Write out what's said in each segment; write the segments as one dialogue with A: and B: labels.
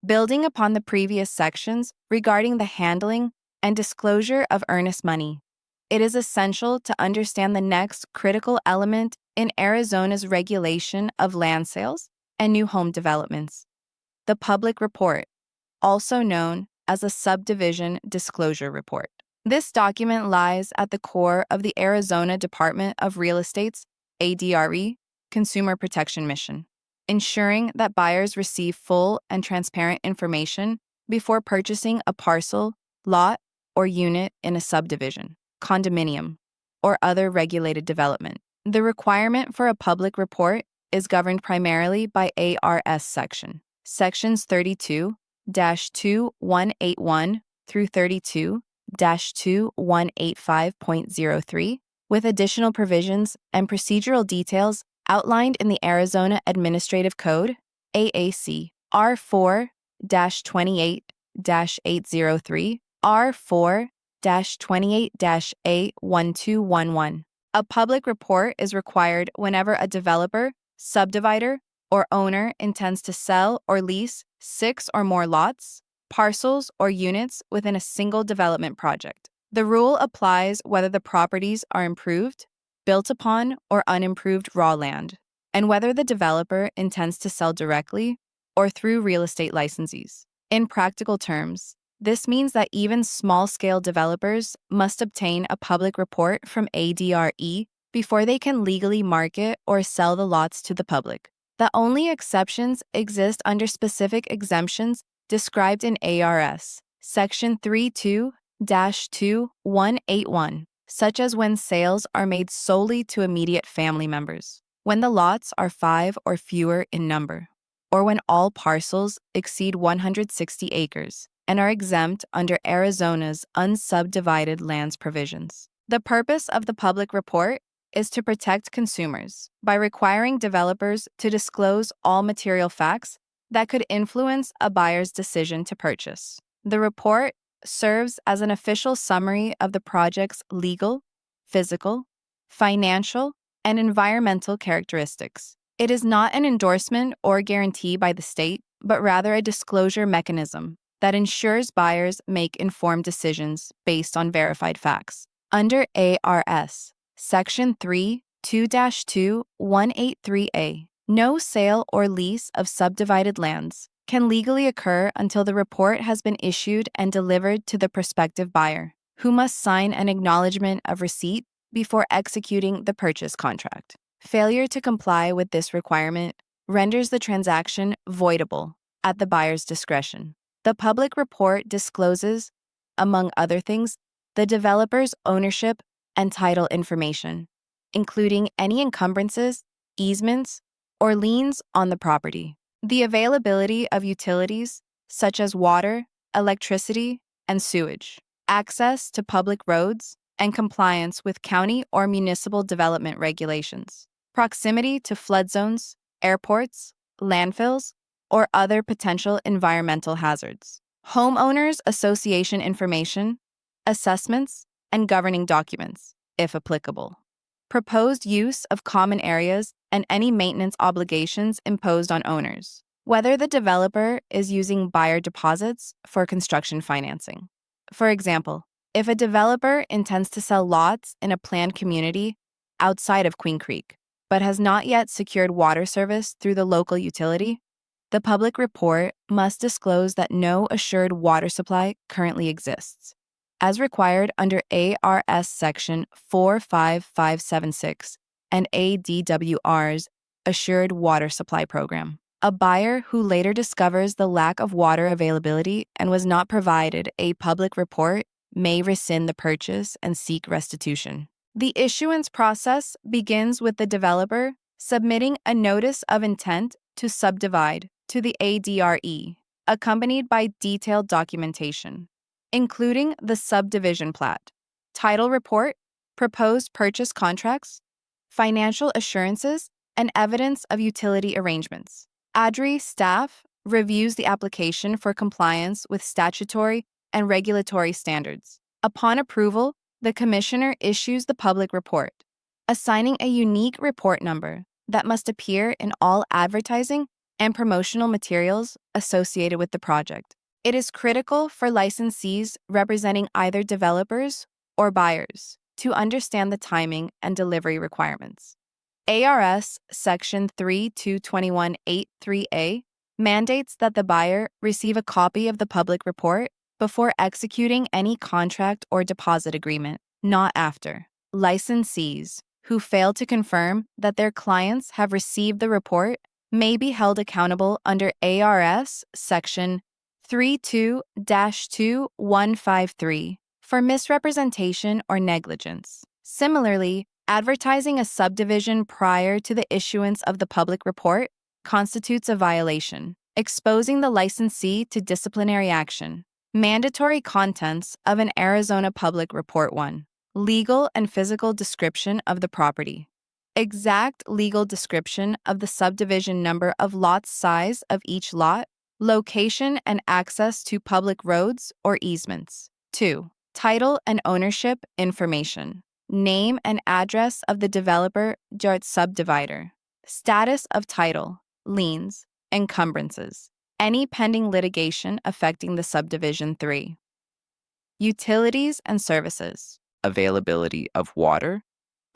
A: building upon the previous sections regarding the handling and disclosure of earnest money. It is essential to understand the next critical element in Arizona's regulation of land sales and new home developments: the public report, also known as a subdivision disclosure report. This document lies at the core of the Arizona Department of Real Estate's ADRE Consumer Protection Mission, ensuring that buyers receive full and transparent information before purchasing a parcel, lot, or unit in a subdivision, condominium, or other regulated development. The requirement for a public report is governed primarily by ARS Sections 32-2181 through 32-2185.03, with additional provisions and procedural details outlined in the Arizona Administrative Code, AAC, R4-28-803, R4-28-A1211. A public report is required whenever a developer, subdivider, or owner intends to sell or lease 6 or more lots, parcels, or units within a single development project. The rule applies whether the properties are improved, built upon, or unimproved raw land, and whether the developer intends to sell directly or through real estate licensees. In practical terms, this means that even small-scale developers must obtain a public report from ADRE before they can legally market or sell the lots to the public. The only exceptions exist under specific exemptions described in ARS Section 32-2181, such as when sales are made solely to immediate family members, when the lots are 5 or fewer in number, or when all parcels exceed 160 acres and are exempt under Arizona's unsubdivided lands provisions. The purpose of the public report is to protect consumers by requiring developers to disclose all material facts that could influence a buyer's decision to purchase. The report serves as an official summary of the project's legal, physical, financial, and environmental characteristics. It is not an endorsement or guarantee by the state, but rather a disclosure mechanism that ensures buyers make informed decisions based on verified facts. Under ARS Section 3-2-2183A, no sale or lease of subdivided lands can legally occur until the report has been issued and delivered to the prospective buyer, who must sign an acknowledgement of receipt before executing the purchase contract. Failure to comply with this requirement renders the transaction voidable at the buyer's discretion. The public report discloses, among other things, the developer's ownership and title information, including any encumbrances, easements, or liens on the property, the availability of utilities such as water, electricity, and sewage, access to public roads, and compliance with county or municipal development regulations, proximity to flood zones, airports, landfills, or other potential environmental hazards, homeowners association information, assessments, and governing documents, if applicable, proposed use of common areas, and any maintenance obligations imposed on owners, whether the developer is using buyer deposits for construction financing. For example, if a developer intends to sell lots in a planned community outside of Queen Creek, but has not yet secured water service through the local utility, the public report must disclose that no assured water supply currently exists, as required under ARS Section 45576 and ADWR's Assured Water Supply Program. A buyer who later discovers the lack of water availability and was not provided a public report may rescind the purchase and seek restitution. The issuance process begins with the developer submitting a notice of intent to subdivide to the ADRE, accompanied by detailed documentation, including the subdivision plat, title report, proposed purchase contracts, financial assurances, and evidence of utility arrangements. ADRE staff reviews the application for compliance with statutory and regulatory standards. Upon approval, the commissioner issues the public report, assigning a unique report number that must appear in all advertising and promotional materials associated with the project. It is critical for licensees representing either developers or buyers to understand the timing and delivery requirements. ARS Section 322183A mandates that the buyer receive a copy of the public report before executing any contract or deposit agreement, not after. Licensees who fail to confirm that their clients have received the report may be held accountable under ARS Section 32-2153 for misrepresentation or negligence. Similarly, advertising a subdivision prior to the issuance of the public report constitutes a violation, exposing the licensee to disciplinary action. Mandatory contents of an Arizona Public Report 1. Legal and physical description of the property. Exact legal description of the subdivision number of lots, size of each lot, location and access to public roads or easements. 2. Title and ownership information. Name and address of the developer, subdivider. Status of title, liens, encumbrances. Any pending litigation affecting the subdivision. 3. Utilities and services. Availability of water,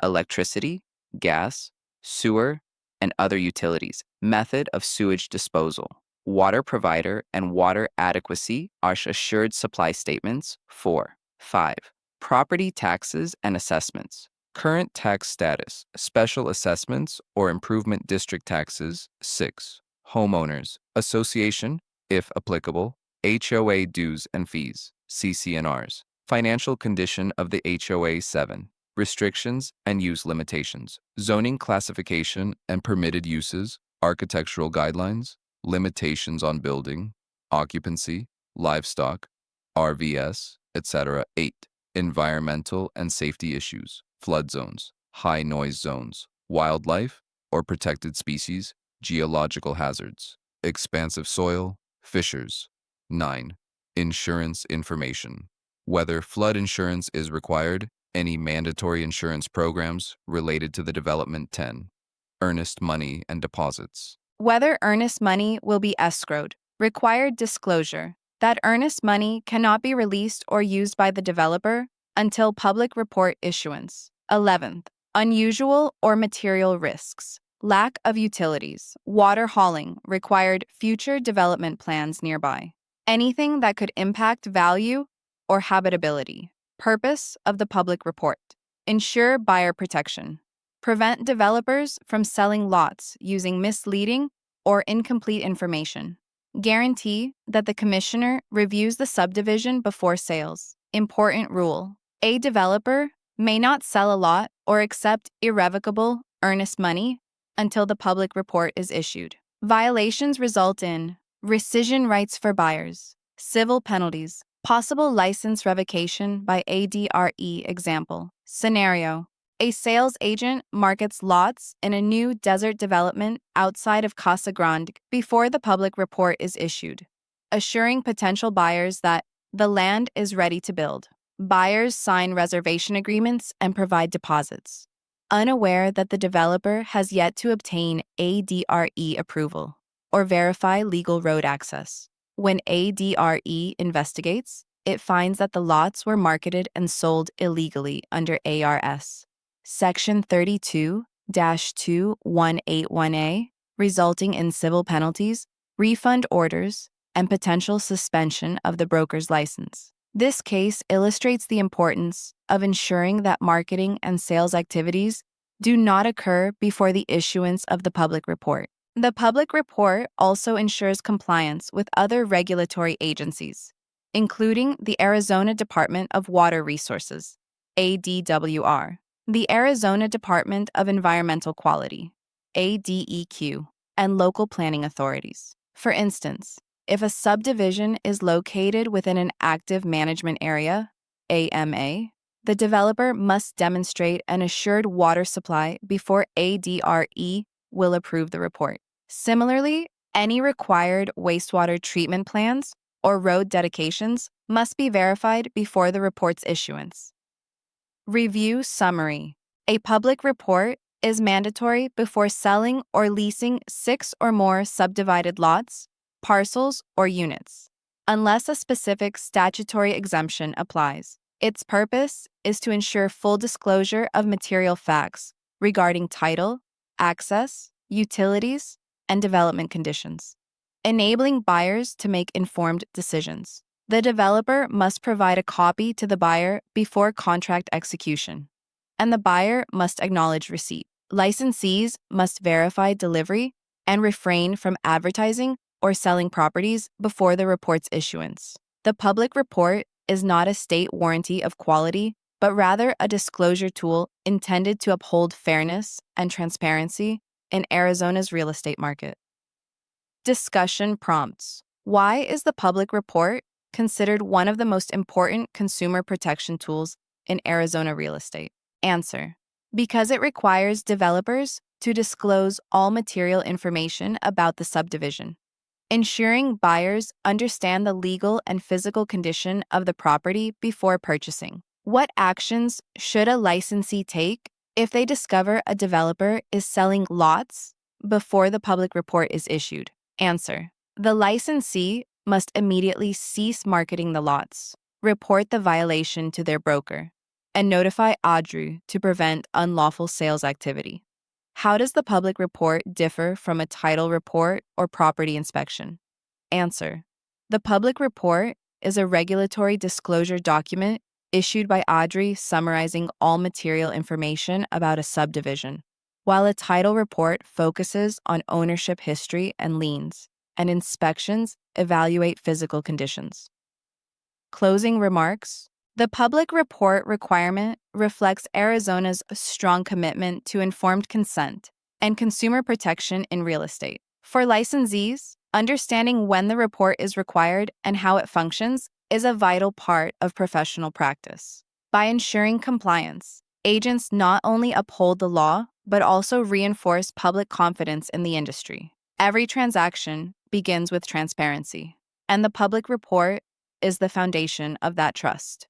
A: electricity, gas, sewer, and other utilities. Method of sewage disposal. Water provider and water adequacy are assured supply statements. 4. 5. Property taxes and assessments. Current tax status, special assessments or improvement district taxes. 6. Homeowners association, if applicable, HOA dues and fees, CC&Rs. Financial condition of the HOA. 7. Restrictions and use limitations. Zoning classification and permitted uses, architectural guidelines, limitations on building, occupancy, livestock, RVS, etc. 8. Environmental and safety issues, flood zones, high noise zones, wildlife or protected species, geological hazards, expansive soil, fissures. 9. Insurance information. Whether flood insurance is required, any mandatory insurance programs related to the development. 10. Earnest money and deposits. Whether earnest money will be escrowed. Required disclosure that earnest money cannot be released or used by the developer until public report issuance. 11th. Unusual or material risks. Lack of utilities, water hauling required future development plans nearby. Anything that could impact value or habitability. Purpose of the public report. Ensure buyer protection. Prevent developers from selling lots using misleading or incomplete information. Guarantee that the commissioner reviews the subdivision before sales. Important rule. A developer may not sell a lot or accept irrevocable earnest money until the public report is issued. Violations result in rescission rights for buyers, civil penalties, possible license revocation by ADRE. Example. Scenario. A sales agent markets lots in a new desert development outside of Casa Grande before the public report is issued, assuring potential buyers that the land is ready to build. Buyers sign reservation agreements and provide deposits, unaware that the developer has yet to obtain ADRE approval or verify legal road access. When ADRE investigates, it finds that the lots were marketed and sold illegally under ARS Section 32-2181A, resulting in civil penalties, refund orders, and potential suspension of the broker's license. This case illustrates the importance of ensuring that marketing and sales activities do not occur before the issuance of the public report. The public report also ensures compliance with other regulatory agencies, including the Arizona Department of Water Resources, ADWR, the Arizona Department of Environmental Quality, ADEQ, and local planning authorities. For instance, if a subdivision is located within an active management area, AMA, the developer must demonstrate an assured water supply before ADRE will approve the report. Similarly, any required wastewater treatment plans or road dedications must be verified before the report's issuance. Review summary. A public report is mandatory before selling or leasing 6 or more subdivided lots, parcels, or units, unless a specific statutory exemption applies. Its purpose is to ensure full disclosure of material facts regarding title, access, utilities, and development conditions, enabling buyers to make informed decisions. The developer must provide a copy to the buyer before contract execution, and the buyer must acknowledge receipt. Licensees must verify delivery and refrain from advertising or selling properties before the report's issuance. The public report is not a state warranty of quality, but rather a disclosure tool intended to uphold fairness and transparency in Arizona's real estate market. Discussion prompts. Why is the public report considered one of the most important consumer protection tools in Arizona real estate? Answer: because it requires developers to disclose all material information about the subdivision, ensuring buyers understand the legal and physical condition of the property before purchasing. What actions should a licensee take if they discover a developer is selling lots before the public report is issued? Answer: the licensee must immediately cease marketing the lots, report the violation to their broker, and notify ADRU to prevent unlawful sales activity. How does the public report differ from a title report or property inspection? Answer: the public report is a regulatory disclosure document issued by ADRI summarizing all material information about a subdivision, while a title report focuses on ownership history and liens, and inspections evaluate physical conditions. Closing remarks. The public report requirement reflects Arizona's strong commitment to informed consent and consumer protection in real estate. For licensees, understanding when the report is required and how it functions is a vital part of professional practice. By ensuring compliance, agents not only uphold the law, but also reinforce public confidence in the industry. Every transaction begins with transparency, and the public report is the foundation of that trust.